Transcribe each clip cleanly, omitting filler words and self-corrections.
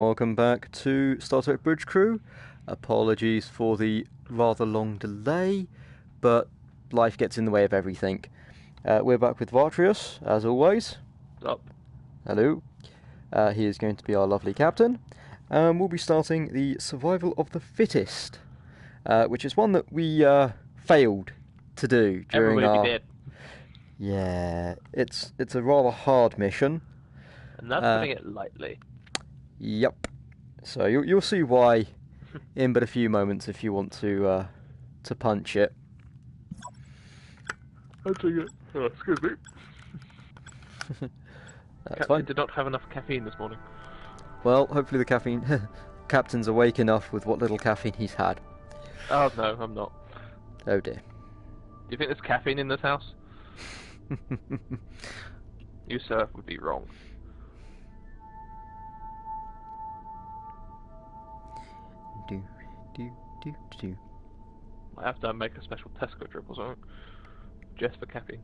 Welcome back to Star Trek Bridge Crew. Apologies for the rather long delay, but life gets in the way of everything. We're back with Vartrius, as always. Up. Hello. He is going to be our lovely captain. We'll be starting the Survival of the Fittest, which is one that we failed to do during Everybody did. Yeah, it's a rather hard mission. And that's putting it lightly. Yep. So you'll see why in but a few moments if you want to punch it. I'll take it. Oh, excuse me. That's Captain fine. did not have enough caffeine this morning. Well, hopefully the captain's awake enough with what little caffeine he's had. Oh no, I'm not. Oh dear. Do you think there's caffeine in this house? You, sir, would be wrong. Do. I have to make a special Tesco trip or something. Just for caffeine.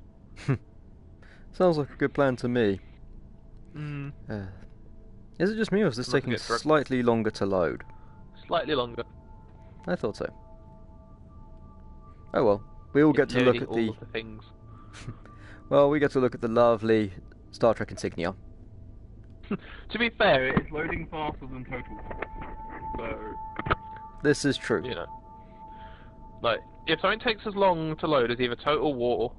Sounds like a good plan to me. Hmm. Is it just me or is this I'm not taking gonna get drunk. slightly longer to load? Slightly longer. I thought so. Oh well, we all get to look at all the... of the things. Well, we get to look at the lovely Star Trek insignia. To be fair, it's loading faster than total. So, This is true. you know. Like, if something takes as long to load as either Total War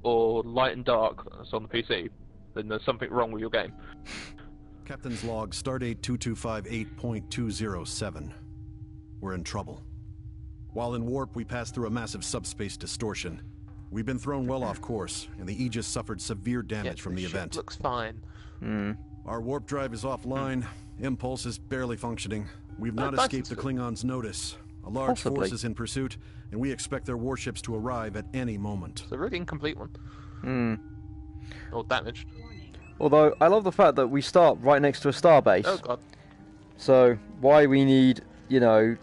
or Light and Dark that's on the PC, then there's something wrong with your game. Captain's log, Stardate 2258.207. We're in trouble. While in warp, we passed through a massive subspace distortion. We've been thrown well off course, and the Aegis suffered severe damage from the ship event. Looks fine. Our warp drive is offline. Impulse is barely functioning. We've not nice escaped the and Klingons' notice. A large Possibly. force is in pursuit, and we expect their warships to arrive at any moment. It's a really incomplete one. Or damaged. Although, I love the fact that we start right next to a starbase. Oh god. So, why we need, to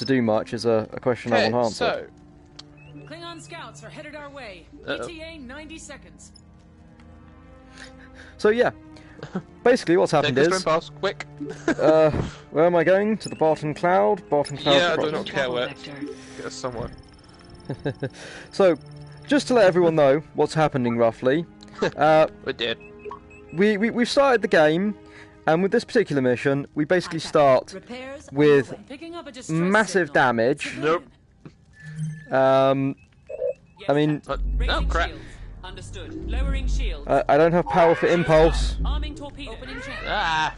do much is a question I want answered. so Klingon scouts are headed our way. Uh-oh. ETA 90 seconds. So yeah, basically what's happened take this is, swim pass, quick. where am I going? To the Barton Cloud? Barton Cloud Yeah, I do Cross. not care where. Get us somewhere. So, just to let everyone know what's happening roughly, We did. we've started the game, and with this particular mission, we basically start Repairs with underway. Picking up a distress massive signal. damage. Nope. I mean, Oh Raising crap. shields. Understood. Lowering shields. I don't have power for impulse. Arming torpedo. Opening channel. Ah!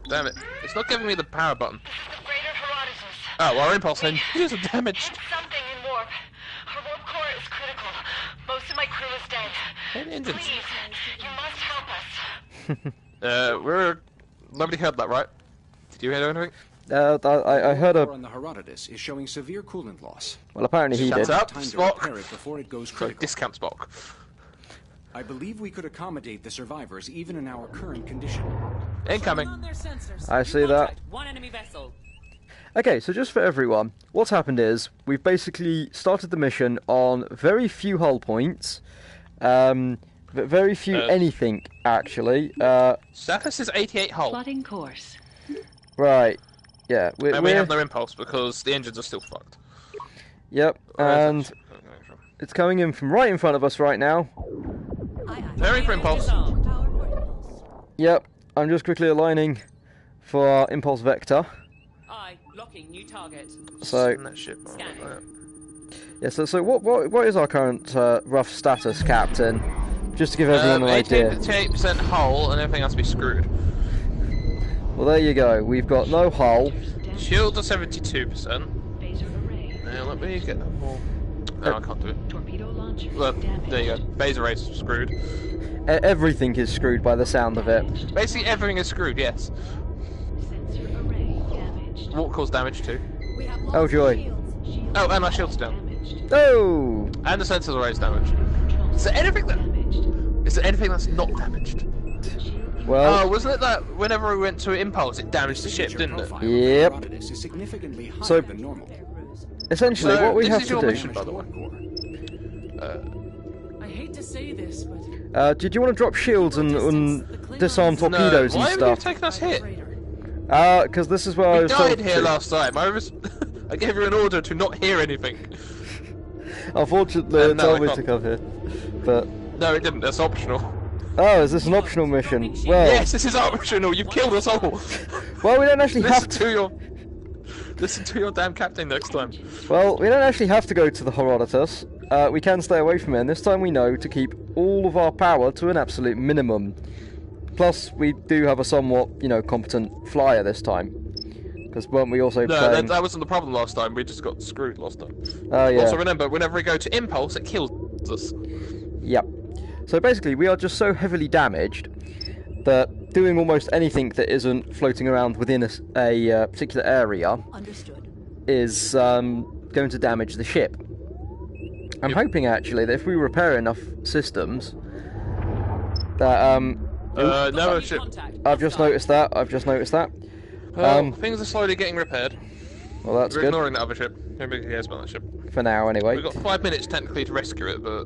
Damn it. It's not giving me the power button. The greater Herodotus. Oh, well, our impulse engines are damaged. Something in warp. Our warp core is critical. Most of my crew is dead. Hey, engines. Please, you must help us. We're... Nobody heard that, right? Did you hear anything? I heard a... on the Herodotus is showing severe coolant loss. Well, apparently he Shut did. up, Time to Spock. repair it before it goes So, critical. discount Spock. I believe we could accommodate the survivors even in our current condition. Incoming. On their sensors. I see that. Contact one enemy vessel. Okay, so just for everyone, what's happened is we've basically started the mission on very few hull points, very few anything actually. Surface is 88 hull. Plotting course. Right, yeah, And we have no impulse because the engines are still fucked. Yep, and it's coming in from right in front of us right now. Very for impulse. Disarmed. Yep, I'm just quickly aligning for our impulse vector. Aye. Locking new target. So That shit. Scanning. yeah, so what is our current rough status, Captain? Just to give everyone an idea. 88% hull and everything has to be screwed. Well, there you go. We've got no hull. Shields are 72%. Phaser array. Now let me get that more. No, I can't do it. Torpedo launcher Well, damaged. there you go. Phaser array's screwed. Everything is screwed by the sound of it. Basically everything is screwed, yes. Sensor array damaged. What caused damage too? We have Oh joy. Shield Oh, and our shield's down. damaged. Oh! And the sensors array's damaged. Control Is there anything that... damaged. Is there anything that's not damaged? Well, Oh, wasn't it that whenever we went to Impulse it damaged the ship, didn't it? Profile of the Yep. Herodotus is significantly higher So- than normal. essentially So, what we this have is to your do... mission, by the way. I hate to say this, but Did you want to drop shields and disarm torpedoes No, and why stuff? have you taken us here? Because this is where I We was died told here to. last time. I gave you an order to not hear anything. Unfortunately, it no, told I me can't. to come here. But No, it didn't. That's optional. oh, is this an optional mission? Well, Yes, this is optional. You've killed us all. well, we don't actually have Listen to. to your. Listen to your damn captain next time. Well, we don't actually have to go to the Herodotus. We can stay away from it, and this time we know to keep all of our power to an absolute minimum. Plus, we do have a somewhat, competent flyer this time. Because weren't we also No, playing... that wasn't the problem last time. We just got screwed last time. Oh, yeah. Also, remember, whenever we go to impulse, it kills us. Yep. So basically, we are just so heavily damaged that doing almost anything that isn't floating around within a particular area Understood. is going to damage the ship. I'm hoping, actually, that if we repair enough systems, that... No ship. I've just noticed that. Well, things are slowly getting repaired. Well, that's We're good. ignoring that other ship. Nobody cares about that ship. For now, anyway. We've got 5 minutes technically to rescue it, but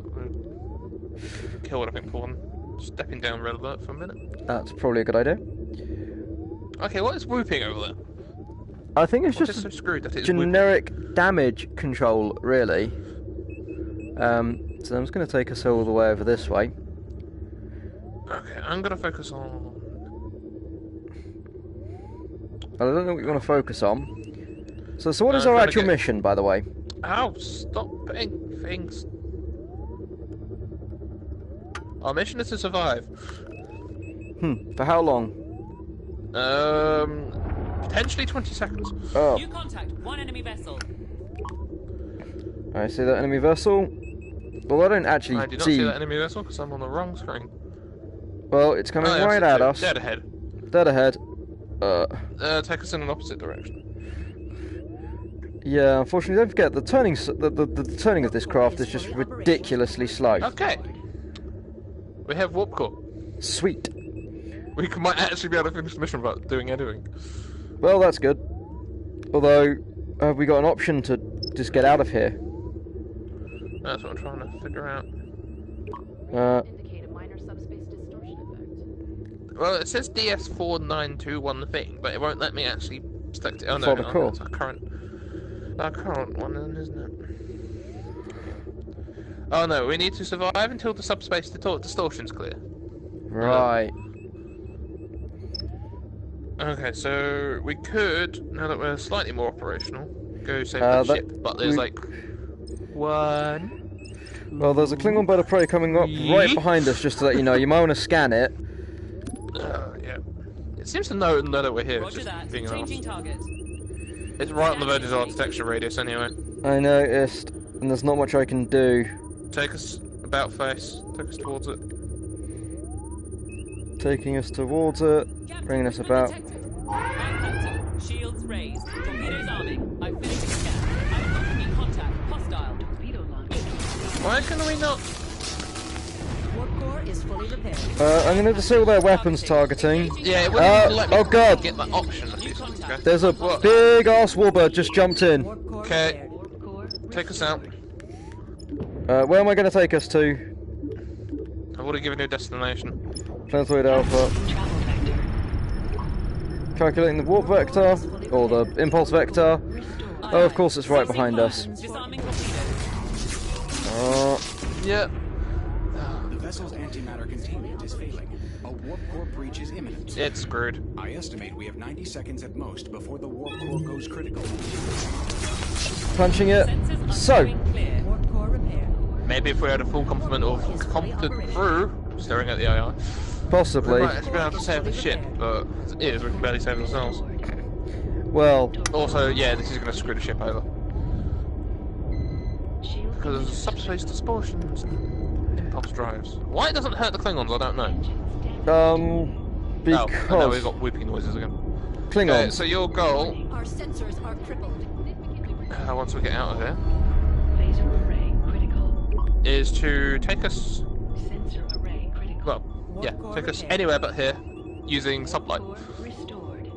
killed, I think, for one. Stepping down red alert for a minute. That's probably a good idea. Okay, what is whooping over there? I think it's I'm just just so screwed that it's whooping. generic damage control, really. So I'm just going to take us all the way over this way. Okay, I'm gonna focus on. I don't know what you want to focus on. So what is I'm our gonna actual get- mission, by the way? Ow! Stop putting things. Our mission is to survive. For how long? Potentially 20 seconds. Oh, New contact. One enemy vessel. I see that enemy vessel. Well, I don't actually I did not see that enemy vessel because I'm on the wrong screen. Well, it's coming Oh, yeah, right I at see us. two. Dead ahead. Dead ahead. Take us in an opposite direction. Yeah, unfortunately, don't forget the turning. The turning of this craft is just ridiculously slow. Okay. We have warp core. Sweet. We might actually be able to finish the mission without doing anything. Well, that's good. Although, have we got an option to just get out of here? That's what I'm trying to figure out. Indicate a minor subspace distortion effect. Well, it says DS4921 thing, but it won't let me actually select it. Oh no, For the core. that's our current one, then, isn't it? Oh no, we need to survive until the subspace distortion's clear. Right. Okay, so we could, now that we're slightly more operational, go save that- the ship, but there's we- like one. Well, there's a Klingon bird of prey coming up right behind us, just to let you know. You might want to scan it. Yeah. It seems to know that we're here. It's Roger just that. being Changing asked. target. It's right on the verge of our detection radius anyway. I noticed, and there's not much I can do. Take us about face. Take us towards it. Taking us towards it, bringing us about. Detected. Line captain. Shields raised. Torpedoes arming. I've finished the scan. I'm not in contact. Hostile. Torpedo launcher. Why can we not? Warp core is fully repaired. I'm going to disable their weapons targeting. Yeah, it wouldn't even let me oh God. get that option. At least. Okay. There's a big ass warbird just jumped in. Warp core Okay. repaired. Warp core Take us out. Where am I going to take us to? I've already given you a destination. Planetoid Alpha. travel vector. Calculating the warp vector, or the impulse vector. Oh, of course it's right behind us. Disarming torpedoes. Oh, Yeah. The vessel's antimatter containment is failing. A warp core breach is imminent. It's screwed. I estimate we have 90 seconds at most before the warp core goes critical. punching it. Sensors So, undergoing clear. Warp core repaired. Maybe if we had a full complement of competent crew staring at the AI, we possibly. might actually be able to save the ship, but as it is, we can barely save ourselves. Well, Also, yeah, this is going to screw the ship over. Shield Because of subspace distortions and impulse drives. Why it doesn't hurt the Klingons, I don't know. because Oh, and now we've got whooping noises again. Okay, Klingons. so your goal, Our sensors are crippled. once we get out of here, Phaser array critical. is to take us, Sensor array critical. well, yeah, take us anywhere but here, using sublight. Core restored.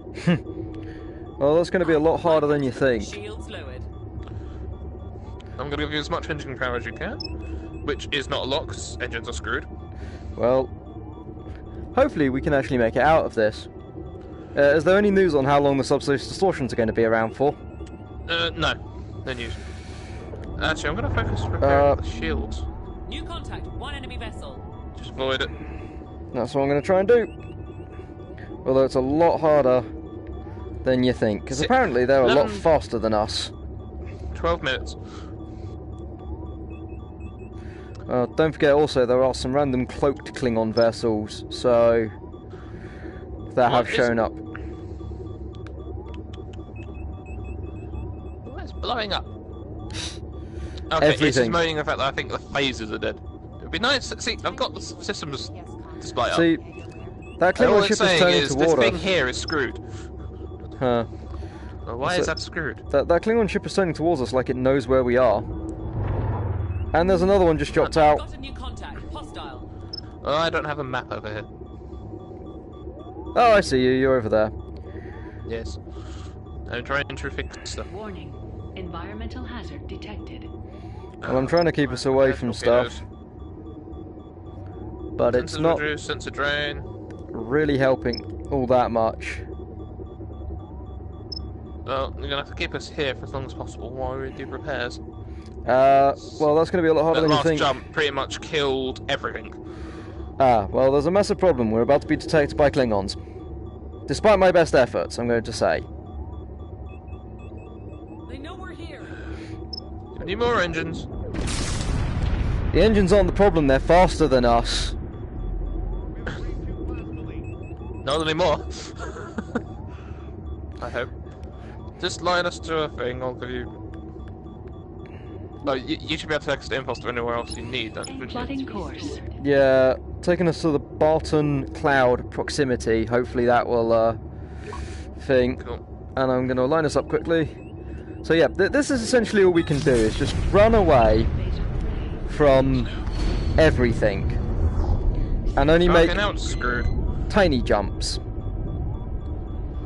Well, that's going to be a lot harder than you think. Shields lowered. I'm going to give you as much engine power as you can, which is not a lot, because engines are screwed. Well, hopefully we can actually make it out of this. Is there any news on how long the subspace distortions are going to be around for? No. No news. Actually, I'm going to focus on repairing the shields. New contact. One enemy vessel. Just avoid it. That's what I'm going to try and do. Although it's a lot harder than you think, because apparently they're a lot faster than us. 12 minutes. Don't forget also there are some random cloaked Klingon vessels, so that have shown up. What's blowing up? Okay, it's just Everything. moaning the fact that I think the phasers are dead. It'd be nice. See, I've got the systems display up. See, that And all Klingon it's ship is saying turning is this toward thing us. here is screwed. Huh. Well, why is that screwed? That Klingon ship is turning towards us like it knows where we are. And there's another one just dropped out. Got a new contact. Hostile. Oh, I don't have a map over here. Oh, I see you. You're over there. Yes. I'm trying to fix stuff. Warning. Environmental hazard detected. Well, I'm trying to keep us away from stuff, but it's Sensor not reduce, sensor drain. really helping all that much. Well, you're gonna have to keep us here for as long as possible while we do repairs. Well, that's going to be a lot harder That than you last think. jump pretty much killed everything. Well, there's a massive problem. We're about to be detected by Klingons. Despite my best efforts, I'm going to say. They know we're here. I need more engines. The engines aren't the problem, they're faster than us. Not anymore. I hope. Just line us to a thing, I'll give you... Oh, you should be able to text impulse to anywhere else you need, don't you? Plotting course. Yeah, taking us to the Barton Cloud proximity. Hopefully that will, thing. Cool. And I'm going to line us up quickly. So yeah, this is essentially all we can do, is just run away from everything. And only make Okay, now it's screwed. tiny jumps.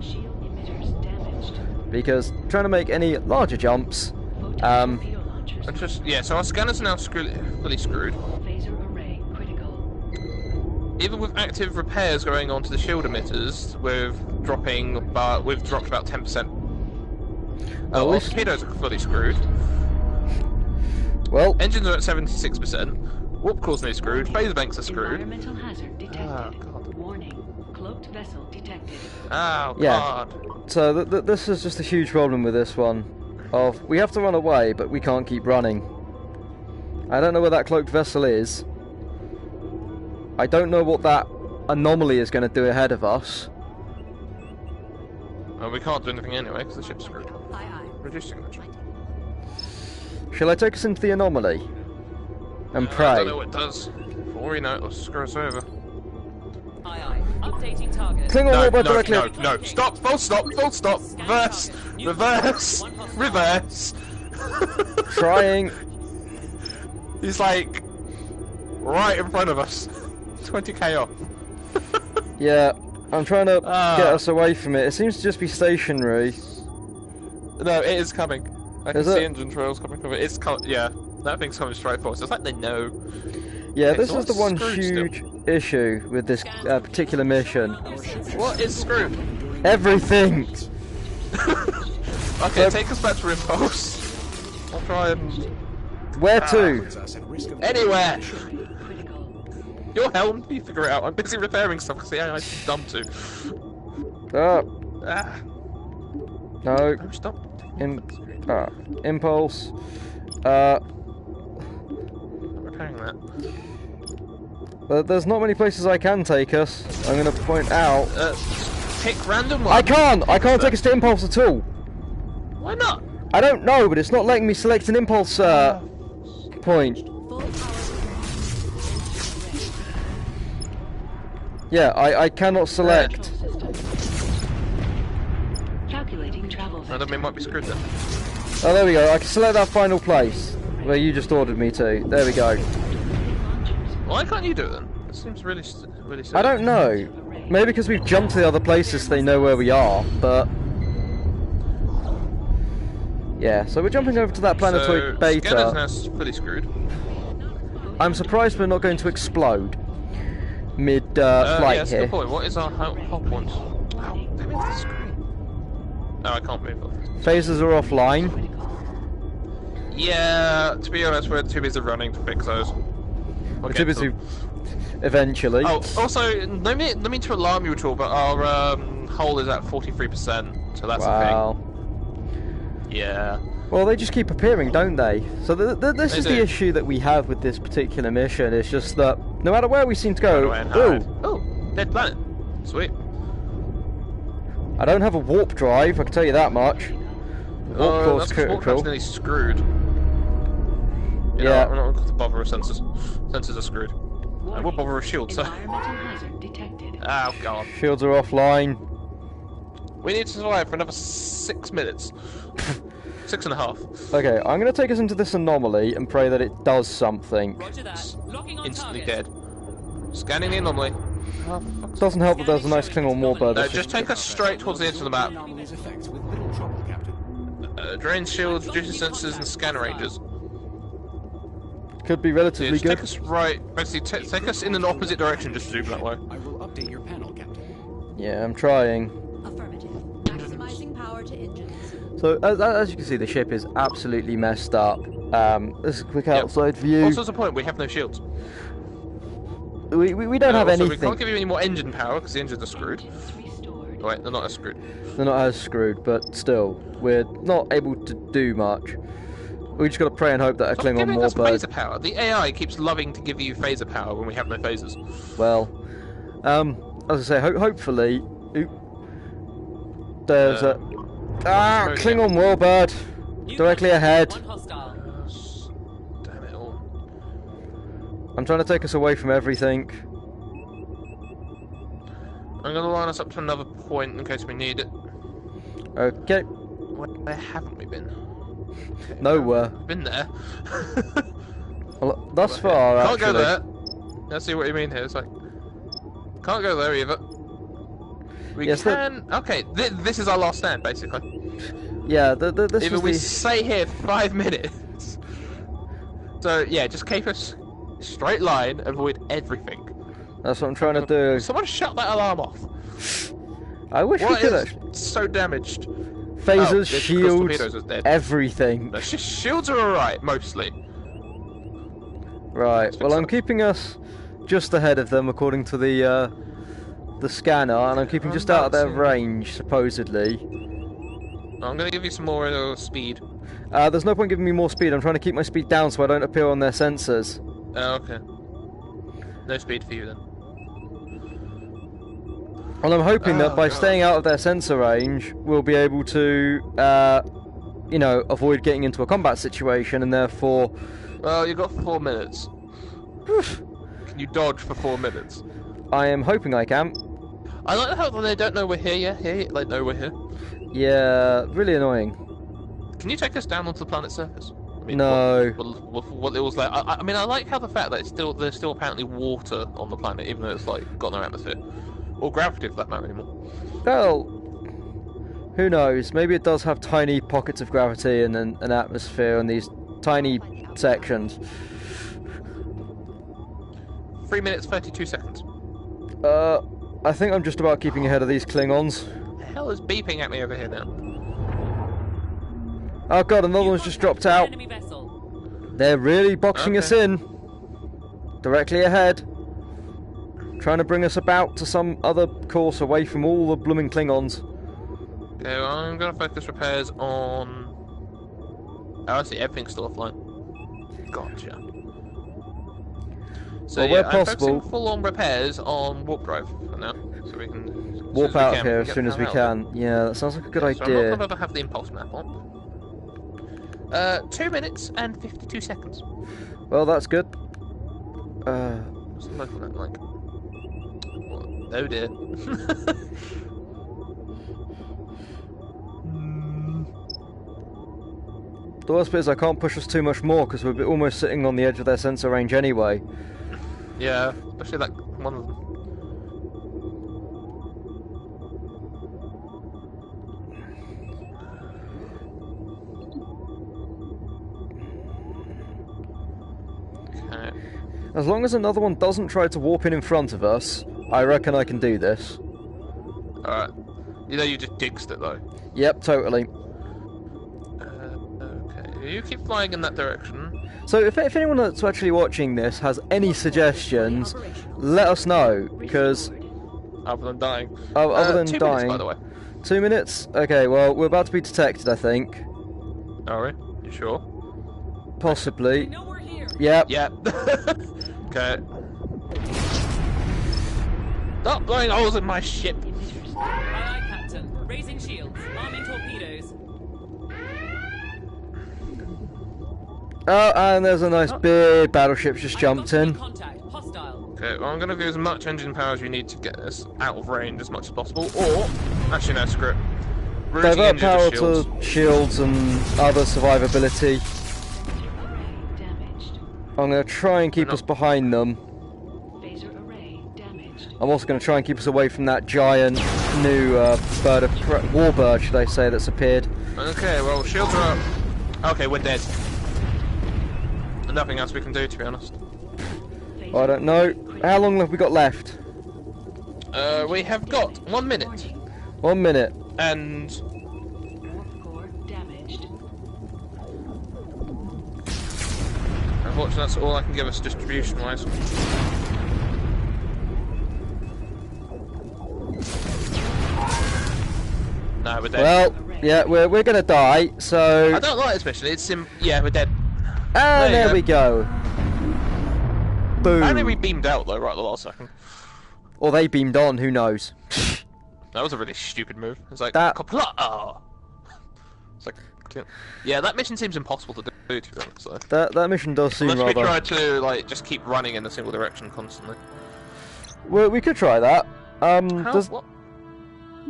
Shield emitters damaged. Because trying to make any larger jumps, Photon torpedo launchers. And just, yeah, so our scanners are now fully screwed. Phaser array critical. Even with active repairs going on to the shield emitters, we've dropped about 10%. At Our least- torpedoes are fully screwed. well, Engines are at 76%. Warp cores nearly screwed. Phaser banks are screwed. Environmental hazard detected. Oh, God. Warning. Cloaked vessel detected. Oh, Yeah. God. so this is just a huge problem with this one. We have to run away, but we can't keep running. I don't know where that cloaked vessel is. I don't know what that anomaly is going to do ahead of us. Well, we can't do anything anyway because the ship's screwed. Aye, aye. Reducing the jump. Shall I take us into the anomaly? And I pray? don't know what it does. For all we know, it'll screw us over. Aye, aye. Updating target. Klingon No, warbird no, directly. no, no, stop, full stop, reverse, reverse, reverse. Trying. He's like, right in front of us. 20k off. Yeah, I'm trying to Ah. get us away from it. It seems to just be stationary. No, it is coming. I can Is see it? engine trails coming from it. It's yeah, that thing's coming straight for us. It's like they know. Yeah, Okay, this so is the what's one screwed still? huge issue with this particular mission. What is screwed? Everything! Okay, So- take us back to impulse. I'll try and Where to? Puts us at risk of anywhere. Critical. Your helm, you figure it out. I'm busy repairing stuff because the AI's dumb too. Ah, Ah, no. no, stop. Impulse. I'm repairing that. There's not many places I can take us. I'm going to point out. Pick random one. I can't take us to Impulse at all. Why not? I don't know, but it's not letting me select an Impulse point. Full power. Yeah, I cannot select. Calculating travel I don't mean might be screwed then. Oh, there we go. I can select that final place where you just ordered me to. There we go. Why can't you do it then? It seems really silly. I don't know. Maybe because we've jumped to the other places, they know where we are, but... Yeah, so we're jumping over to that planetoid Scanners beta. now fully screwed. I'm surprised we're not going to explode mid-flight Yeah, that's a here. good point. What is our hot point? Oh, Let me off the screen. No, I can't move off. Phasers are offline. Yeah, to be honest, we're too busy running to fix those. We're too busy. Eventually. Oh, also, no mean to alarm you at all, but our hull is at 43%, so that's a thing. Yeah. Well, they just keep appearing, don't they? So this is the issue that we have with this particular mission. It's just that no matter where we seem to go, oh, dead planet. Sweet. I don't have a warp drive. I can tell you that much. Warp core's Warp drive's nearly screwed. You know, I'm not going to bother with sensors. Sensors are screwed. I will bother with shields. So. Environmental hazard detected. Oh god. Shields are offline. We need to survive for another 6 minutes. 6.5. Okay, I'm going to take us into this anomaly and pray that it does something. Roger that. Locking on Instantly target. dead. Scanning the anomaly. Doesn't help that there's a nice Klingon warbird. No, just take us straight towards the edge of the map. Anomaly's effects with little trouble, Captain. Drain shields, reduces sensors, and scanner ranges. Could be relatively Just good. take us right. Basically, take us in an opposite direction. Just zoom that way. I will update your panel, Captain. Yeah, I'm trying. Affirmative. Maximizing power to engines. So, as you can see, the ship is absolutely messed up. This is a quick outside view. Also, the point, we have no shields. We don't have also, anything. We can't give you any more engine power because the engines are screwed. Restored. Oh, wait, they're not as screwed. They're not as screwed, but still, we're not able to do much. We just got to pray and hope that a Stop Klingon giving us warbird. phaser power. The AI keeps loving to give you phaser power when we have no phasers. Well, as I say, hopefully, there's a Klingon warbird directly ahead. One hostile. Damn it all. I'm trying to take us away from everything. I'm going to line us up to another point in case we need it. Okay, Where haven't we been? Okay, nowhere. we've been there. Well, thus far, Can't actually. go there. Let's see what you mean here. It's like can't go there either. We Yes, can. Okay, this is our last stand, basically. Yeah, this Either was we the... stay here 5 minutes. So yeah, just keep us straight line, avoid everything. That's what I'm trying to do. Someone shut that alarm off. I wish we What could is actually. so damaged? Phasers, it's because shields, torpedoes are dead. everything. No, shields are alright, mostly. Right. Well, I'm keeping us just ahead of them according to the scanner, and I'm keeping just out of their range, supposedly. I'm gonna give you some more speed. There's no point giving me more speed. I'm trying to keep my speed down so I don't appear on their sensors. Oh, okay. No speed for you then. Well, I'm hoping that by God. staying out of their sensor range, we'll be able to, you know, avoid getting into a combat situation, and therefore... Well, you've got 4 minutes. Can you dodge for 4 minutes? I am hoping I can. I like how they don't know we're here, yeah? They know we're here. Yeah, really annoying. Can you take us down onto the planet's surface? I mean, No. What it was like. I mean, I like how the fact that there's still apparently water on the planet, even though it's like got no atmosphere. Or gravity for that matter anymore. Well, who knows? Maybe it does have tiny pockets of gravity and an atmosphere in these tiny sections. 3 minutes, 32 seconds. I think I'm just about keeping ahead of these Klingons. The hell is beeping at me over here now? Oh god, another one's just dropped out. Enemy vessel. They're really boxing us in. Directly ahead. Trying to bring us about to some other course away from all the blooming Klingons. Okay, well, I'm gonna focus repairs on... Oh, I see, everything's still offline. Gotcha. So Well, yeah, where I'm possible- focusing full-on repairs on warp drive for now, so we can... Warp out of here as get soon as we the hell out. can. Yeah, that sounds like a good So I'm not idea. gonna have the impulse map on. 2 minutes and 52 seconds. Well, that's good. What's the local net like? What? Oh dear. The worst bit is I can't push us too much more because we're almost sitting on the edge of their sensor range anyway. Yeah, especially that one of them. Okay. As long as another one doesn't try to warp in front of us, I reckon I can do this. Alright. You know, you just digsed it though. Yep, totally. Okay, you keep flying in that direction. So if anyone that's actually watching this has any suggestions, let us know, because... Other than dying. Oh, other than 2 dying. minutes, by the way. 2 minutes? Okay, well, we're about to be detected, I think. Are we? You sure? Possibly. No, we're here. Yep. Yep. Okay. Stop blowing holes in my ship! Aye, aye, Captain. Raising shields. Arming torpedoes. Oh, and there's a nice big battleship just jumped in. Contact. Hostile. Okay, well I'm going to give as much engine power as you need to get this out of range as much as possible, or... Actually no, screw it. Routing Divert engine power shields. to shields and other survivability. Array damaged. I'm going to try and keep us behind them. Phaser array damaged. I'm also going to try and keep us away from that giant new warbird, should I say, that's appeared. Okay, well shields are up. Okay, we're dead. Nothing else we can do, to be honest. I don't know. How long have we got left? We have got 1 minute. 1 minute. And... Warp core damaged. Unfortunately, that's all I can give us distribution-wise. No, we're dead. Well, yeah, we're going to die, so... I don't like this mission. It's yeah, we're dead. And There you there we go. Boom. Apparently we beamed out though, right at the last second. Or they beamed on, who knows? That was a really stupid move. It's like That- It's like, yeah, that mission seems impossible to do, to be honest. So. That mission does seem Unless we rather... try to like just keep running in a single direction constantly. Well, we could try that. How? Does What?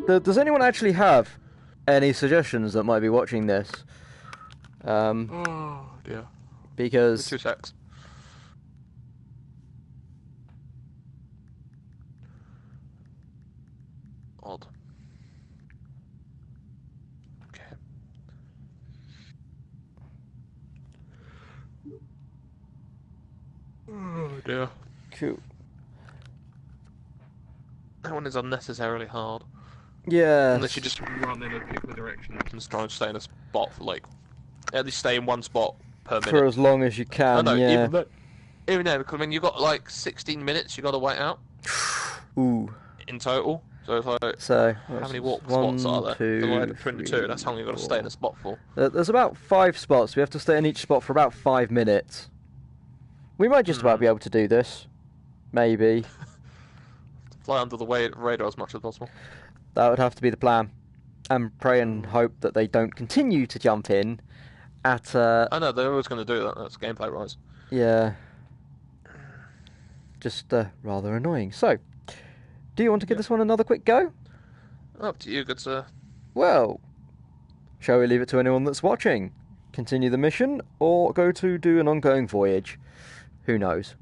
does anyone actually have any suggestions that might be watching this? Oh dear. Because 2 secs. Odd. Okay. Oh dear. cool. That one is unnecessarily hard. Yeah. Unless you just run in a particular direction and just try and stay in a spot for like, at least stay in one spot per minute. For as long as you can, Oh no, yeah. even then, because I mean, you've got like 16 minutes you got to wait out Ooh. in total. So it's like, So how many warp one, spots are there? two, Divided between the two, three, that's how long you've got to stay in a spot for. There's about 5 spots. We have to stay in each spot for about 5 minutes. We might just about be able to do this. Maybe. Fly under the radar as much as possible. That would have to be the plan. And pray and hope that they don't continue to jump in at... I know, they're always going to do that, that's gameplay-wise. Yeah. Just rather annoying. So, do you want to give this one another quick go? Up to you, good sir. Well, shall we leave it to anyone that's watching? Continue the mission, or go to do an ongoing voyage? Who knows?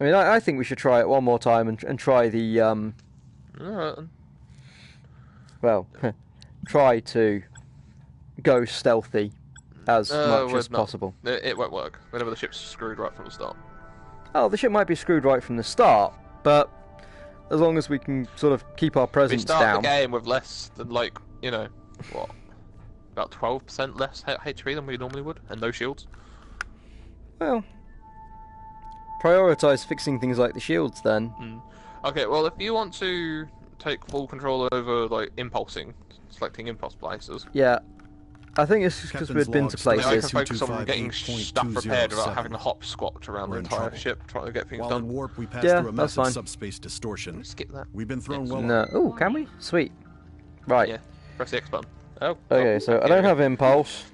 I mean, I think we should try it one more time and try the, Alright. well, try to go stealthy as much as not. possible. It won't work. Whenever the ship's screwed right from the start. Oh, the ship might be screwed right from the start, but as long as we can sort of keep our We presence start down. the game with less than, like, you know, what? About 12% less HP than we normally would, and no shields. Well, prioritise fixing things like the shields then. Okay, well, if you want to take full control over, like, impulsing, selecting impulse places, Yeah. I think it's because Captain's we've been to log, I can places. focus on getting stuff prepared without 225.8.207. having to hop squat around We're the in entire trouble. ship trying to get things While in done. warp, we passed Yeah, through a that's massive fine. subspace distortion. Skip that. We've been thrown well No. Oh, can we? Sweet. Right. Yeah, press the X button. Oh. Okay, oh, so I okay. don't have impulse.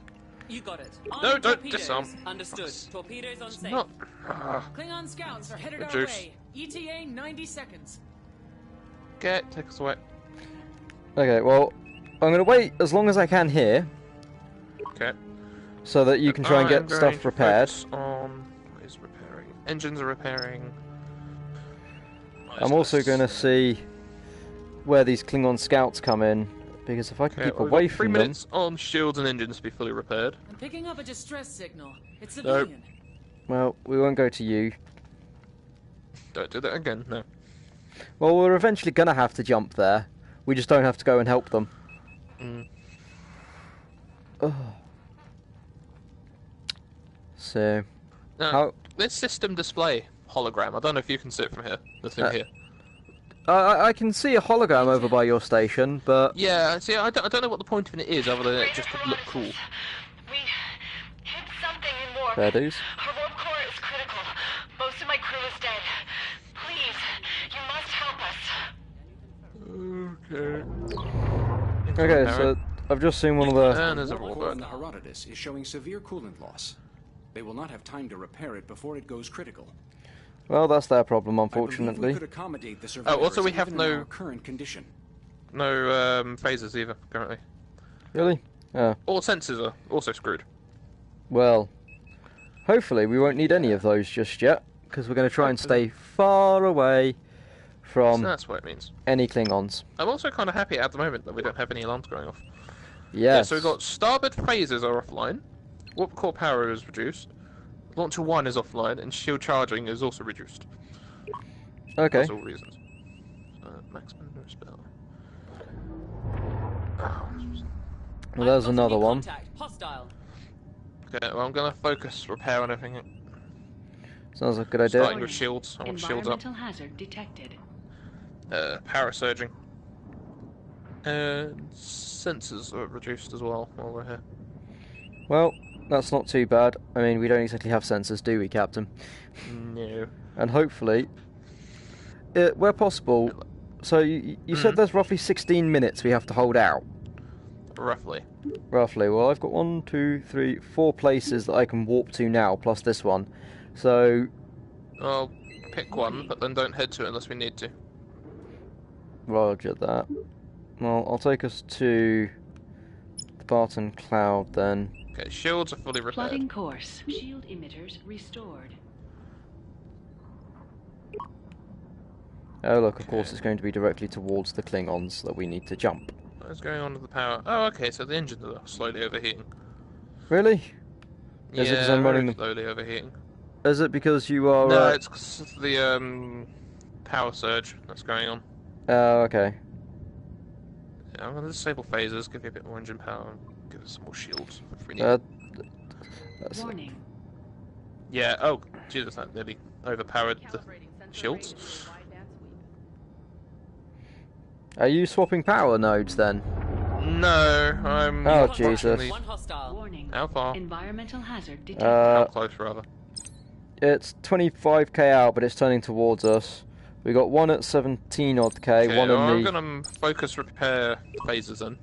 You got it. No, Arming don't torpedoes. disarm. Understood. Torpedoes on safe. Not. Klingon scouts are headed The our juice. way. ETA 90 seconds. Get, take us away. Okay, well, I'm going to wait as long as I can here, Okay. so that you can try and I'm get going stuff to prepared. focus on what is repairing. Engines are repairing. I'm also going to see where these Klingon scouts come in, because if I can keep away from 3 them... minutes on shields and engines to be fully repaired. I'm picking up a distress signal. It's Nope. civilian. Well, we won't go to you. Don't do that again, no. Well, we're eventually going to have to jump there. We just don't have to go and help them. Oh. So, how... This system display hologram, I don't know if you can see it from here, the thing here. I can see a hologram over by your station, but... Yeah, see, I don't know what the point of it is, other than it just to look cool. We hit something in warp. Fair dues. Our warp core is critical. Most of my crew is dead. Please, you must help us. Okay. Okay, so I've just seen one of the... And there's a warp core robot. in the Herodotus is showing severe coolant loss. They will not have time to repair it before it goes critical. Well, that's their problem, I believe unfortunately. we could accommodate the survivors also we have even no- in our current condition. No phasers either, currently. Really? Oh. All sensors are also screwed. Well, hopefully we won't need any of those just yet, because we're going to try and stay far away from So that's what it means. any Klingons. I'm also kind of happy at the moment that we don't have any alarms going off. Yes. Yeah, so we've got starboard phasers are offline, warp core power is reduced, launcher 1 is offline, and shield charging is also reduced. Okay. That's all reasons. Maximum spell. Well, there's I've got another enemy one. contact. Hostile. Okay, well I'm gonna focus repair on everything. Sounds like a good idea. Starting with shields. I want shields up. Environmental hazard detected. Power surging. And sensors are reduced as well while we're here. Well, that's not too bad. I mean, we don't exactly have sensors, do we, Captain? No. And hopefully, where possible... So, you said there's roughly 16 minutes we have to hold out. Roughly. Roughly. Well, I've got 1, 2, 3, 4 places that I can warp to now, plus this one. So... I'll pick one, but then don't head to it unless we need to. Roger that. Well, I'll take us to the Barton Cloud then. Okay, shields are fully repaired. Plotting course. Shield emitters restored. Oh look, of course it's going to be directly towards the Klingons that we need to jump. What's going on with the power? Oh, okay, so the engines are slowly overheating. Really? Is it because I'm running very them? slowly overheating. Is it because you are... No, it's 'cause of the power surge that's going on. Oh, okay. Yeah, I'm going to disable phasers, give you a bit more engine power, and give us some more shields if we need. That's... Warning. Yeah, oh, Jesus, that nearly overpowered the shields. Are you swapping power nodes then? No, I'm... Oh, unfortunately- Jesus. One hostile. Warning. How far? Environmental hazard detected. How close, rather? It's 25k out, but it's turning towards us. We got one at 17 odd k, Okay, one well, I'm in the... going to focus repair phasers then,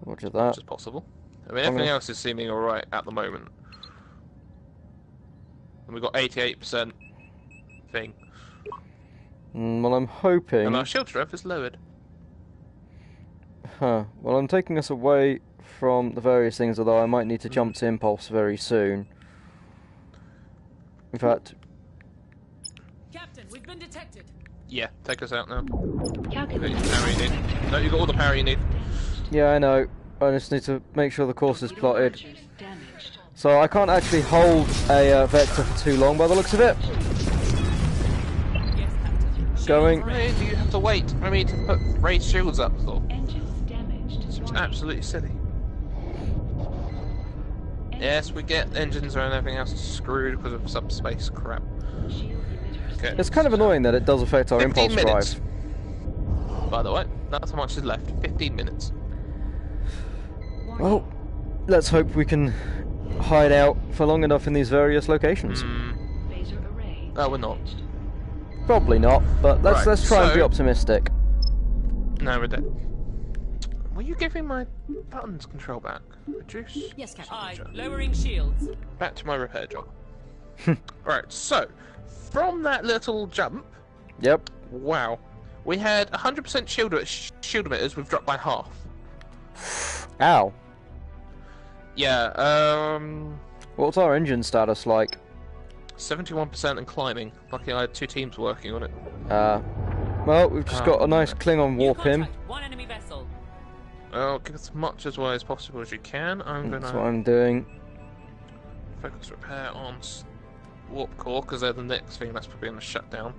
Roger which that. is possible. I mean, everything else is seeming alright at the moment. And we've got 88% thing. Well, I'm hoping... And our shield strength is lowered. Huh. Well, I'm taking us away from the various things, although I might need to jump to Impulse very soon. In fact... Captain, we've been detected. Yeah, take us out now. Got Calculated. the power you need. No, you got all the power you need. Yeah, I know. I just need to make sure the course is plotted. Launchers damaged. So I can't actually hold a vector for too long by the looks of it. Yes, Captain. Going. Why do you have to wait? I mean, to put raised shields up, though. Engines damaged. It's absolutely silly. Yes, we get engines and everything else screwed because of subspace crap. Shield emitters. Okay. It's kind of annoying that it does affect our 15 impulse minutes. drive. By the way, that's how much is left. 15 minutes. Warning. Well, let's hope we can hide out for long enough in these various locations. Phaser array. Oh, we're not. damaged. Probably not, but let's Right, try and be so- optimistic. No, we're dead. Will you give me my buttons control back? Reduce. Yes, Captain. Aye, lowering shields. Back to my repair job. Right, so, from that little jump, Yep. wow, we had 100% shield emitters, we've dropped by half. Ow. Yeah, What's our engine status like? 71% and climbing. Lucky I had 2 teams working on it. Well, we've just got a nice Klingon New warp in. contact. One enemy vessel. Well, give as much as well as possible as you can. I'm That's what gonna I'm doing. focus repair on warp core, because they're the next thing that's probably gonna shut down.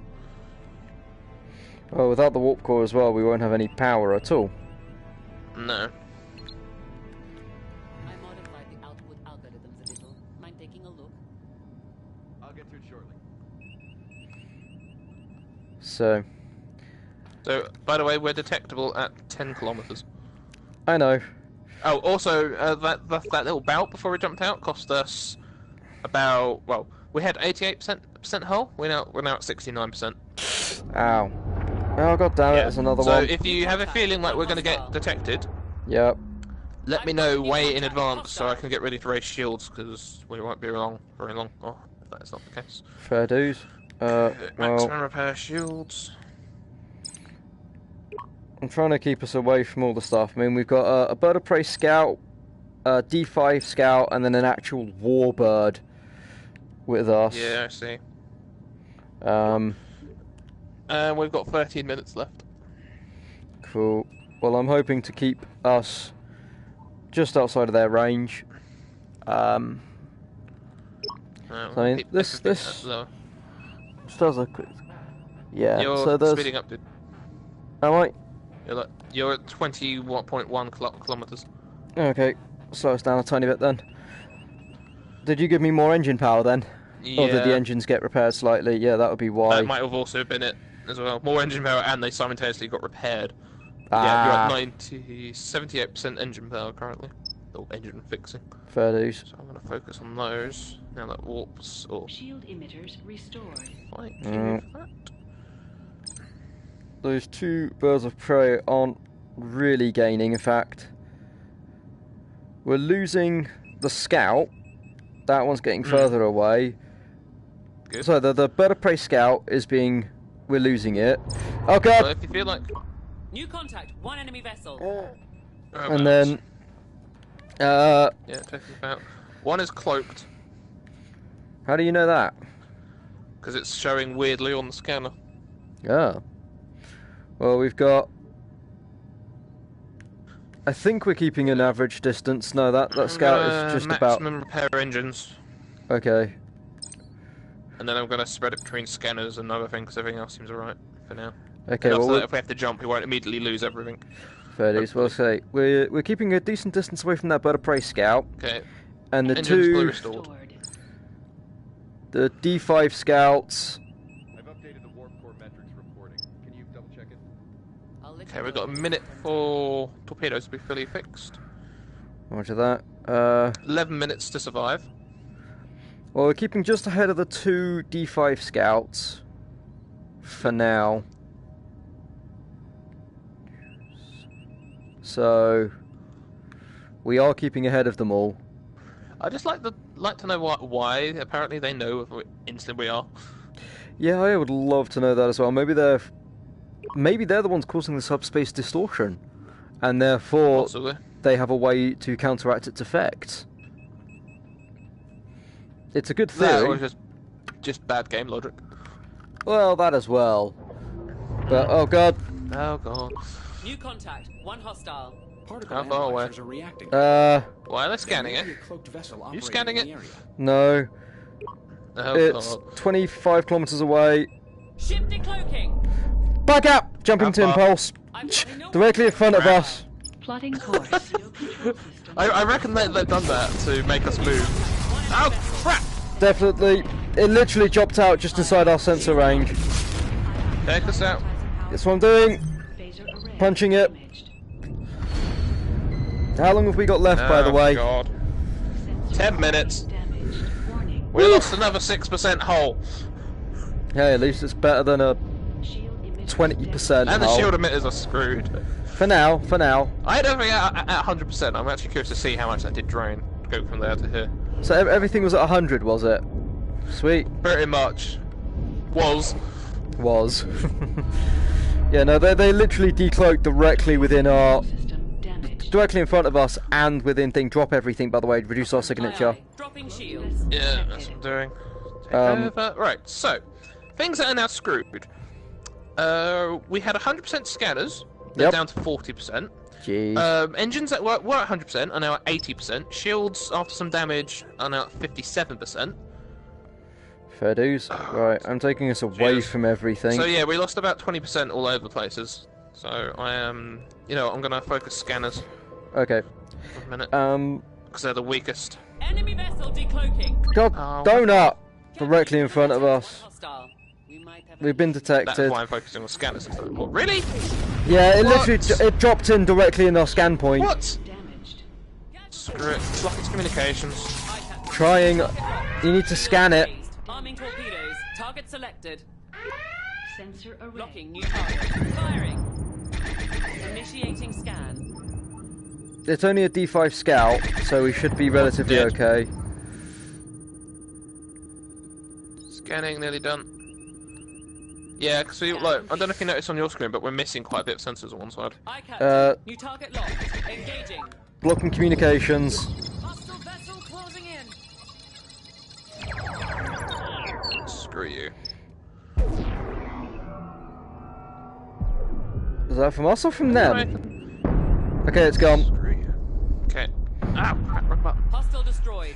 Well, without the warp core as well, we won't have any power at all. No. I modified the output algorithms a little. Mind taking a look? I'll get to it shortly. So, So, by the way, we're detectable at 10 kilometers. I know. Oh, also, that little bout before we jumped out cost us about, well, we had 88% hull. We're now at 69%. Ow. Oh, god damn it, there's another so one. if you have a feeling like we're going to get detected, Yep. let me know way in advance so I can get ready to raise shields, because we won't be very long. Oh, if that is not the case. Fair dues. Maximum Well, repair shields. I'm trying to keep us away from all the stuff. I mean, we've got a bird of prey scout, a D5 scout, and then an actual warbird with us. Yeah, I see. And we've got 13 minutes left. cool. Well, I'm hoping to keep us just outside of their range. I mean, Keep this everything lower. does a quick. Yeah. You're so there's. speeding up, dude. Am I? You're at 21.1 kilometers. Okay. Slow us down a tiny bit then. Did you give me more engine power then? Yeah. Or did the engines get repaired slightly? Yeah, that would be why. That might have also been it as well. More engine power, and they simultaneously got repaired. Ah. Yeah, you're at 78% engine power currently. Or engine fixing. Fair dues. So I'm going to focus on those. Now that warps or Shield emitters restored. fight Mm. with that. Those two birds of prey aren't really gaining. In fact, we're losing the scout. That one's getting further away. Good. So the bird of prey scout is being. We're losing it. Oh god! So if you feel like. New contact. One enemy vessel. And then. Yeah, taking about. One is cloaked How do you know that? because it's showing weirdly on the scanner. Yeah. Well, we've got. I think we're keeping an average distance. No, that scout is just about. maximum repair engines, Okay. and then I'm going to spread it between scanners and other things. Everything else seems alright for now. Okay. Enough Well, so that if we have to jump, we won't immediately lose everything. fair dues. Well, say we're keeping a decent distance away from that bird of prey scout, Okay. and the Engines fully two, restored. the D5 scouts. I've updated the warp core metrics reporting. Can you double check it? I'll let Okay, you we've know got a if it's minute different. for torpedoes to be fully fixed. Roger that. 11 minutes to survive. Well, we're keeping just ahead of the two D5 scouts for now. So we are keeping ahead of them all. I just like to know why. Apparently, they know if we instantly we are. Yeah, I would love to know that as well. Maybe they're the ones causing the subspace distortion, and therefore Possibly. they have a way to counteract its effects. It's a good That theory. was just bad game logic. Well, that as well. But oh god. Oh god. New contact. One hostile. Particle How far away? analyzers are reacting. Why are they scanning There may it? be a cloaked vessel You operating scanning in it? the area. No. Oh It's god. 25 kilometers away. Ship decloaking. Back up! Jumping How to far? impulse. Directly in front of us. Plotting course. I reckon they've done that to make us move. Oh crap! Definitely. It literally dropped out just inside our sensor range. Take us out. That's what I'm doing. Phaser array Punching it. damaged. How long have we got left, by the Oh, way? God. Sensor 10 array minutes. damaged. Warning. We lost another 6% hull. Hey, at least it's better than a Shield emitters 20%. And the hull. shield emitters are screwed. For now, for now. I don't think at 100%. I'm actually curious to see how much that did drain. Go from there to here. So everything was at 100, was it? Sweet. Pretty much. Was. Yeah, no, they literally decloaked directly within our... system damaged. Directly in front of us and within thing. Drop everything, by the way. Reduce our signature. Aye, aye. Dropping shields. Yeah, that's what I'm doing. Take over. Right, so. Things that are now screwed. We had 100% scanners. They're Yep. down to 40%. Jeez. Engines that were at 100% are now at 80%. Shields, after some damage, are now at 57%. Fair dues. Right, I'm taking us away Cheers. from everything. So yeah, we lost about 20% all over the places. So I am, I'm gonna focus scanners Okay. for a minute Um. because they're the weakest. Enemy vessel decloaking. God, Oh, donut directly in front of us. Hostile. We might have We've been That's detected. why I'm focusing on scanners instead of what? Really? Yeah, it What? literally it dropped in directly in our scan point. What? Damaged. Screw it. Block its communications. Trying. You need to scan it. Arming torpedoes. Target selected. Sensor array. Locking new target. Firing. Initiating scan. It's only a D5 scout, so we should be relatively Dead. okay. Scanning, nearly done. Yeah, because we like, I don't know if you noticed on your screen, but we're missing quite a bit of sensors on one side. Aye, Captain. New target locked. Engaging. Blocking communications. Hostile vessel closing in. Screw you. Is that from us or from them? Right. Okay, it's gone. Screw you. Okay. Ow, crap, wrong button. Hostile destroyed.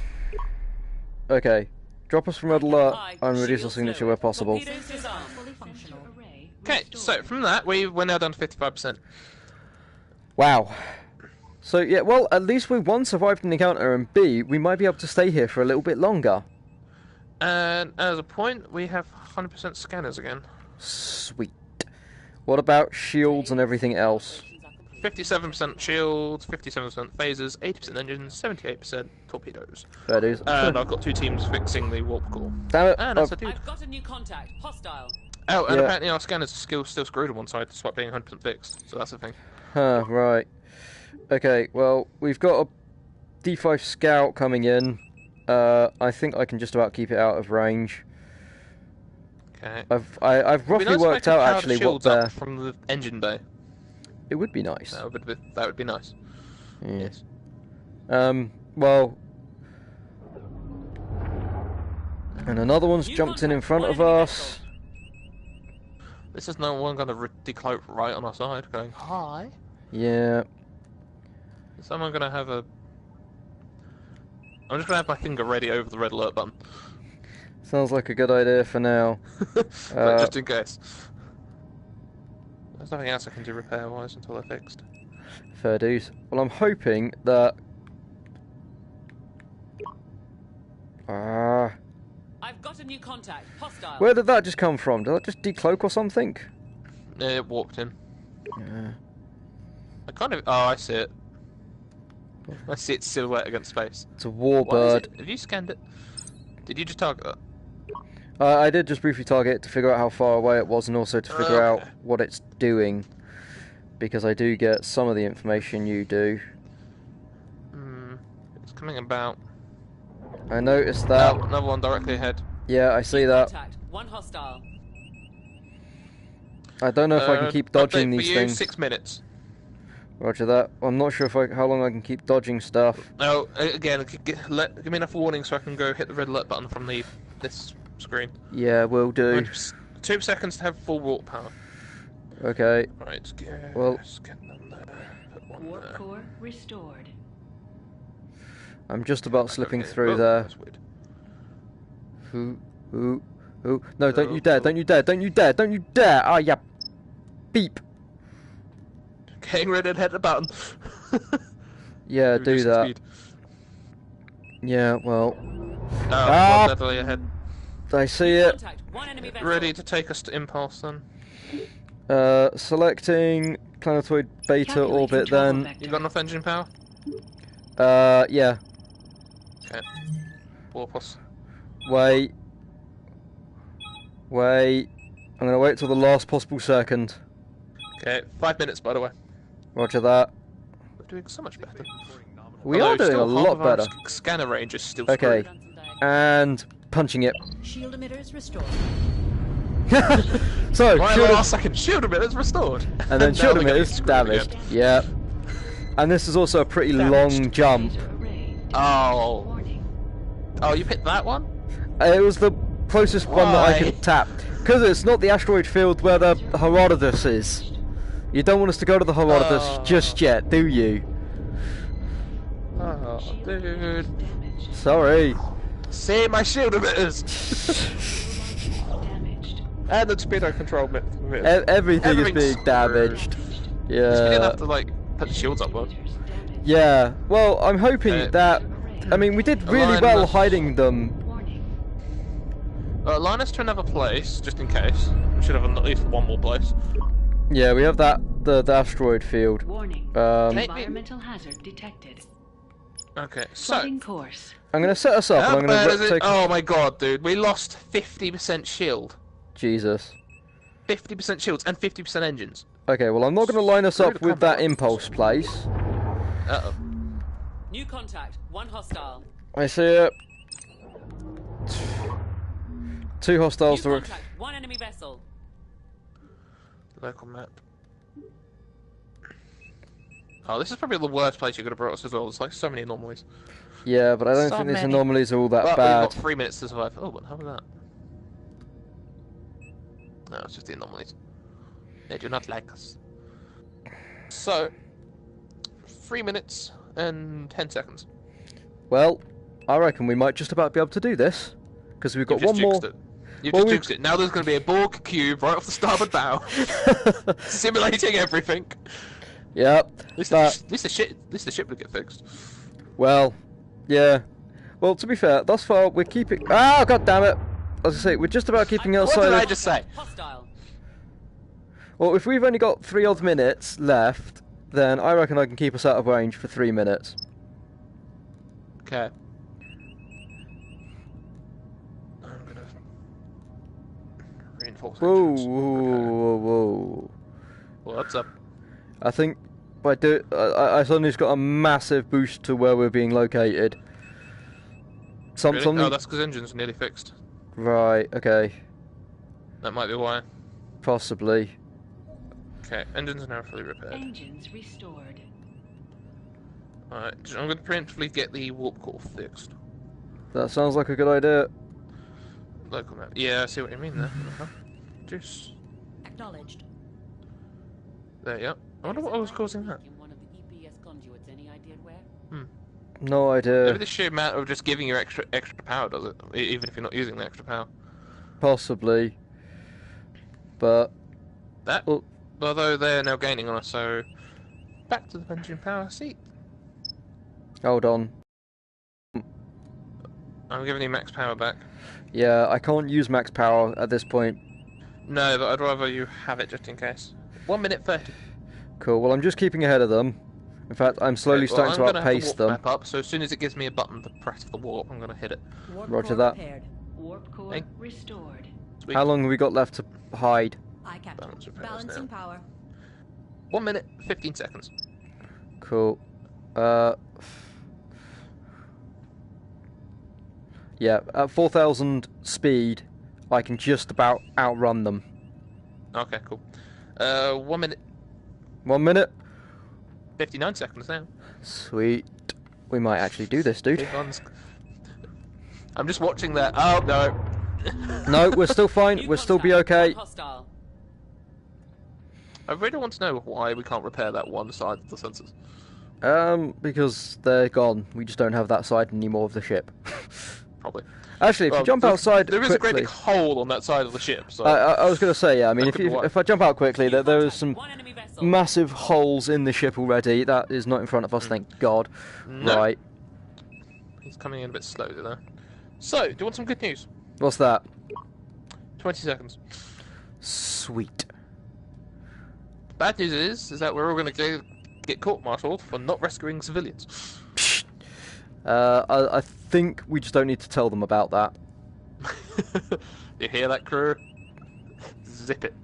Okay. Drop us from red alert High. and reduce our Shield signature lowered. where possible. Torpedoes disarmed. Fully functional array. Okay, so from that, we're now down to 55%. Wow. So yeah, well, at least we one survived an encounter, and B, we might be able to stay here for a little bit longer. And as a point, we have 100% scanners again. Sweet. What about shields and everything else? 57% shields, 57% phasers, 80% engines, 78% torpedoes. Fair dues. And I've got 2 teams fixing the warp core. Damn it. And that's a dude. I've got a new contact. Hostile. Oh, and Yeah. apparently our scanners are still screwed on one side, despite being 100% fixed. So that's the thing. Huh, right. Okay, well, we've got a D5 scout coming in. I think I can just about keep it out of range. Okay. I've roughly It'd be nice if I worked could out power the actually what shields up they're... from the engine bay. It would be nice. That would be nice. Yeah. Yes. Well... And another one's New jumped in contact. front One of enemy us. This is no one going to decloak right on our side, going hi. Yeah. Someone going to have a. I'm just going to have my finger ready over the red alert button. Sounds like a good idea for now. But just in case. There's nothing else I can do repair-wise until they're fixed. Fair dues. Well, I'm hoping that... I've got a new contact. Hostile. Where did that just come from? Did that just decloak or something? It walked in. Yeah. I kind of. Oh, I see it. I see its silhouette against space. It's a What is warbird. it? Have you scanned it? Did you just target that? I did just briefly target it to figure out how far away it was and also to figure out Okay. what it's doing. Because I do get some of the information you do. It's coming about. I noticed that. Oh, another one directly ahead. Yeah, I see that. Contact. One hostile. I don't know if I can keep dodging update these for you, things. 6 minutes. Roger that. I'm not sure if how long I can keep dodging stuff. Oh, again, give me enough warning so I can go hit the red alert button from this screen. Yeah, will do. 2 seconds to have full warp power. Okay. Right, Well- get them there. Put one Warp there. core restored. I'm just about slipping Okay. through Oh, there. that's weird. Who? No, don't No, you dare, no. don't you dare, don't you dare, don't you dare! Ah, yeah. Beep. Getting ready to hit the button. Yeah, do Reducing that. speed. Yeah, well, Oh, Ah! well, definitely ahead. I see it. Contact. One enemy vessel. Ready to take us to impulse then. Selecting planetoid beta Calculating orbit travel then. vector. You got enough engine power? Yeah. Okay. Warp us. Wait. I'm gonna wait till the last possible second. Okay, 5 minutes by the way. Roger that. We're doing so much better. We Although are doing a still half lot of our better. Scanner range is still Okay. screwed. And punching it. Shield emitters restored. So, Right shield last second, shield emitters restored. and then now shield they're getting emitters screwed damaged. again. Yeah. And this is also a pretty Damaged. long jump. Laser array. Oh. Warning. Oh, you picked that one? It was the closest one that I Why? could tap. Because it's not the asteroid field where the Herodotus is. You don't want us to go to the Herodotus Oh. just yet, do you? Oh, dude. Damaged. Sorry. See my shield emitters! Damaged. And the torpedo control emitters. Everything is Everything's being damaged. We didn't Yeah. have to like put the shields up once. Yeah. Well, I'm hoping that. I mean, we did really well Alignment. hiding them. Warning. Line us to another place, just in case. We should have at least one more place. Yeah, we have the asteroid field. Warning. Make- Environmental hazard detected. Okay, so. Plotting course. I'm gonna set us up, How and I'm bad is gonna it? take. Oh my god, dude. We lost 50% shield. Jesus. 50% shields and 50% engines. Okay, well, I'm not gonna line us up Screw the with that combat. impulse place. Uh-oh. New contact. One hostile. I see it. Two hostiles New to. contact. One enemy vessel. Local map. Oh, this is probably the worst place you could have brought us as well. There's like so many anomalies. Yeah, but I don't So think these many. anomalies are all that But bad. we've got 3 minutes to survive. Oh, what the hell was that? No, it's just the anomalies. They do not like us. So, 3 minutes and 10 seconds. Well, I reckon we might just about be able to do this, because we've got You've one just more. jinxed it. You've Well, just we- jinxed it. Now there's going to be a Borg cube right off the starboard bow, simulating everything. Yep. At least, But at least the ship would get fixed. well, yeah. Well, to be fair, thus far we're keeping. Ah, god damn it! As I say, we're just about keeping What outside. did I Of... just say? Hostile. Well, if we've only got 3 odd minutes left, then I reckon I can keep us out of range for 3 minutes. Okay. I'm gonna reinforce Whoa, engines. whoa, Okay. whoa, whoa! What's up? I think by I suddenly just got a massive boost to where we're being located. Really? Something. Oh, that's because engines are nearly fixed. Right. Okay. That might be why. Possibly. Okay, engines are now fully repaired. Engines restored. Alright, I'm going to preemptively get the warp core fixed. That sounds like a good idea. Local map. Yeah, I see what you mean there. Juice. Acknowledged. There, yeah. I wonder what was causing that. In one of the EPS conduits. Any idea where? No Maybe idea. the sheer amount of just giving you extra power does it, even if you're not using the extra power. Possibly. But That, Oh. although they're now gaining on us, so back to the engine power seat. hold on. I'm giving you max power back. Yeah, I can't use max power at this point. No, but I'd rather you have it just in case. 1 minute 30. Cool. Well, I'm just keeping ahead of them. In fact, I'm slowly Okay, well, starting I'm to gonna have outpace warp them. map up, so as soon as it gives me a button to press for the warp, I'm going to hit it. Warp Roger core that. repaired. Warp core Hey. restored. Sweet. How long have we got left to hide? Aye, Captain. Balance repairs Balancing now. power. 1 minute 15 seconds. Cool. Yeah, at 4,000 speed, I can just about outrun them. Okay, cool. 1 minute 1 minute. 59 seconds now. Sweet. We might actually do this, dude. Big ones. I'm just watching that. Oh no. No, we're still fine. New We'll still be contact. okay. One hostile. I really want to know why we can't repair that one side of the sensors. Because they're gone. We just don't have that side anymore of the ship. Probably. Actually, if Well, you jump there- outside there is a great quickly, big hole on that side of the ship. So I was going to say, yeah. I mean, That if could be why. if I jump out quickly, New there is contact. some One enemy vessel. massive holes in the ship already. That is not in front of us, thank God. No. Right. he's coming in a bit slowly there. So, do you want some good news? What's that? 20 seconds. Sweet. Bad news is that we're all going to get court-martialed for not rescuing civilians. I think we just don't need to tell them about that. You hear that, crew? Zip it.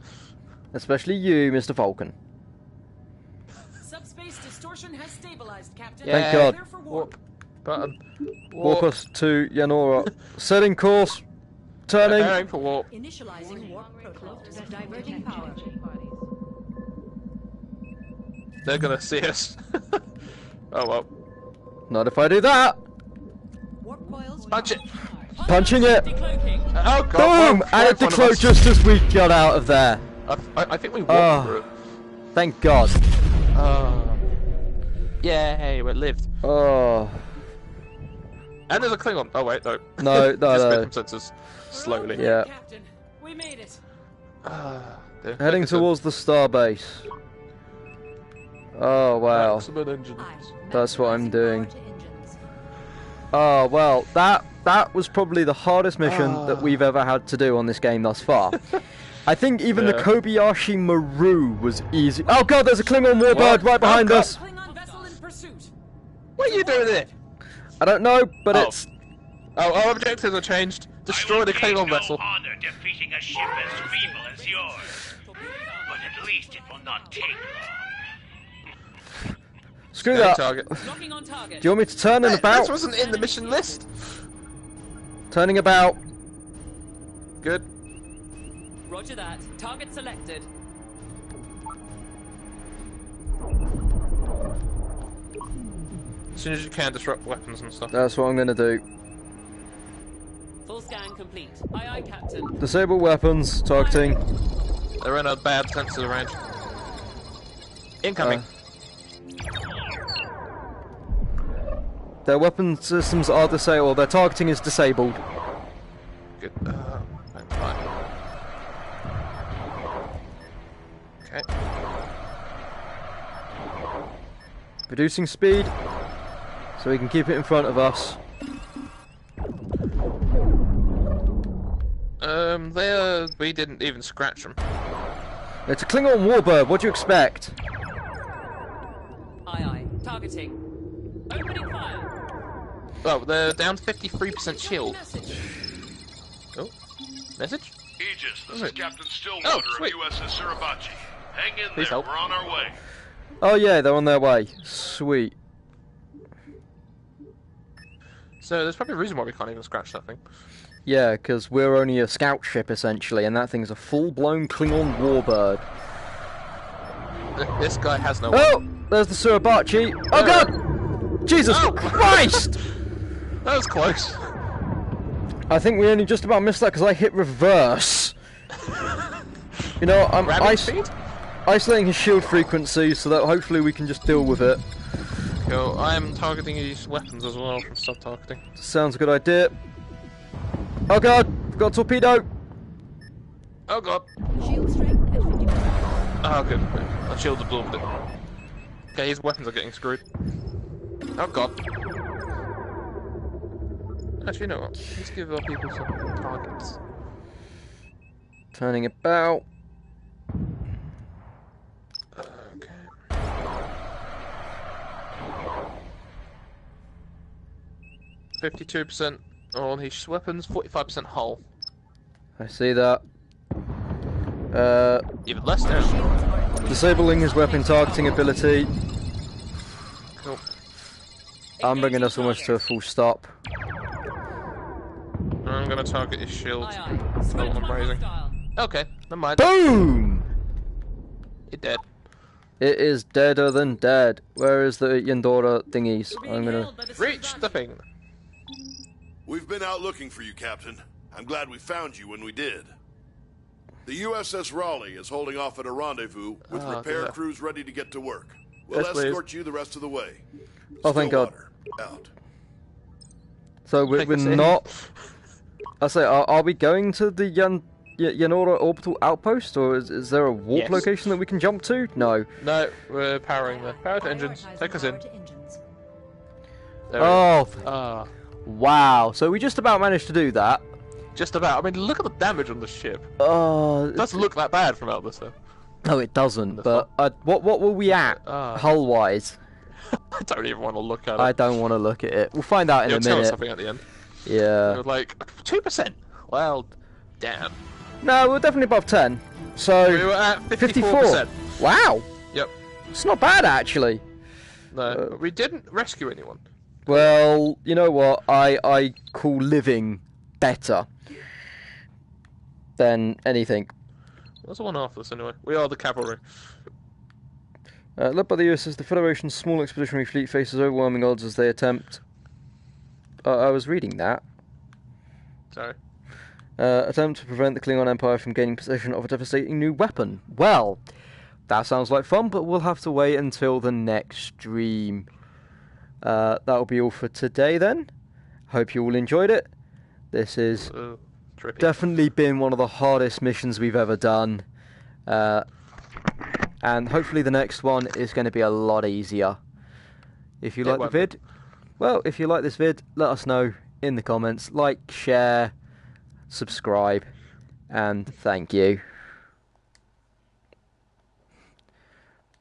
Especially you, Mr. Vulcan. Subspace distortion has stabilized, Captain. Thank God. Clear for warp. Button. Warp us to Yanora. Setting course. Turning. Preparing for warp. Initializing warp protocol. Diverting power. They're going to see us. Oh well. Not if I do that. Warp coils. Punch it. Punching it. Decloaking. Oh god. Boom! right And in it front of decloaked us. just as we got out of there. I think we walked Oh. through it. Thank God. Oh. Yay, we lived. Oh. And there's a Klingon. Oh wait, no. No, Just no. rhythm sensors. Slowly. Yeah. Captain, we made it. Heading towards the starbase. Oh wow. Maximum engines. That's what I'm doing. Power to engines. Oh well, that was probably the hardest mission that we've ever had to do on this game thus far. I think even the Yeah. Kobayashi Maru was easy. Oh god, there's a Klingon warbird right behind God. us. Klingon vessel in pursuit. What are you doing there? I don't know, but Oh. it's Oh, our objectives are changed. Destroy the Klingon vessel. honor defeating a ship as feeble as yours, but at least it will not take long. screw Scanning that. target. Locking on target. Do you want me to turn and This about? wasn't in the mission list. Turning about. Good. Roger that. Target selected. As soon as you can, disrupt weapons and stuff. That's what I'm gonna do. Full scan complete. Aye, aye, Captain. Disable weapons. Targeting. They're in a bad sensor range. Incoming. Their weapon systems are disabled. Their targeting is disabled. Good. Fine. Okay. Reducing speed, so we can keep it in front of us. We didn't even scratch them. It's a Klingon warbird. What do you expect? Aye, aye. Targeting. Opening fire. Oh, they're down to 53% shield. Message. Oh, message? Aegis, this Oh, is Captain Stillwater oh, of sweet. USS Suribachi. Hang in Please there, help. we're on our way. Oh yeah, they're on their way. Sweet. So there's probably a reason why we can't even scratch that thing. Yeah, because we're only a scout ship essentially, and that thing's a full-blown Klingon warbird. This guy has no. Oh, there's the Suribachi. Oh god! Jesus Oh. Christ! That was close. I think we only just about missed that because I hit reverse. You know, I'm Rabbit speed? isolating his shield frequency so that hopefully we can just deal with it. Cool. I am targeting these weapons as well from sub-targeting. Sounds a good idea. Oh god, we've got a torpedo. Oh god. Shield strength at 50%. Oh good. My shield absorbed it. Okay, his weapons are getting screwed. Oh god. Actually, you know what? Let's give our people some targets. Turning about. Okay. 52% on his weapons, 45% hull. I see that. Even less now. Shields are at Disabling his weapon targeting ability. Cool. I'm bringing us almost to a full stop. I'm gonna target his shield. Aye, aye. The Scratch one I'm one raising. hostile. Okay, never mind. Boom! You're dead. It is deader than dead. Where is the Yandora thingies? We're being I'm gonna. hailed by the Reach the thing. We've been out looking for you, Captain. I'm glad we found you when we did. The USS Raleigh is holding off at a rendezvous with repair good. crews ready to get to work. We'll Yes, please. escort you the rest of the way. Oh, thank God. Stillwater, out. So we're Take us we're in. not. I say, are we going to the Yanora orbital outpost, or is there a warp Yes. location that we can jump to? No. No, we're powering the power to engines. prioritizing Take us in. power to engines. There we Oh, go. Ah, wow! So we just about managed to do that. just about. I mean, look at the damage on the ship. It Doesn't look that bad from out this though. No, it doesn't. Wonderful. But what were we at Ah. hull wise? I don't even want to look at it. I don't want to look at it. We'll find out in You'll a tell us minute. something at the end. Yeah. We're like 2%. Well, damn. No, we're definitely above 10. So We were at 54%. Wow, Yep. it's not bad actually. No, but we didn't rescue anyone. Well, you know what? I call living better than anything. There's one after us anyway. We are the cavalry. Led by the USS, the Federation's small expeditionary fleet faces overwhelming odds as they attempt. I was reading that. Sorry. Attempt to prevent the Klingon Empire from gaining possession of a devastating new weapon. Well, that sounds like fun, but we'll have to wait until the next stream. That'll be all for today then. Hope you all enjoyed it. This is Trippy. definitely been one of the hardest missions we've ever done. And hopefully the next one is going to be a lot easier. If you like the vid, well, if you like this vid, let us know in the comments. Like, share, subscribe, and thank you.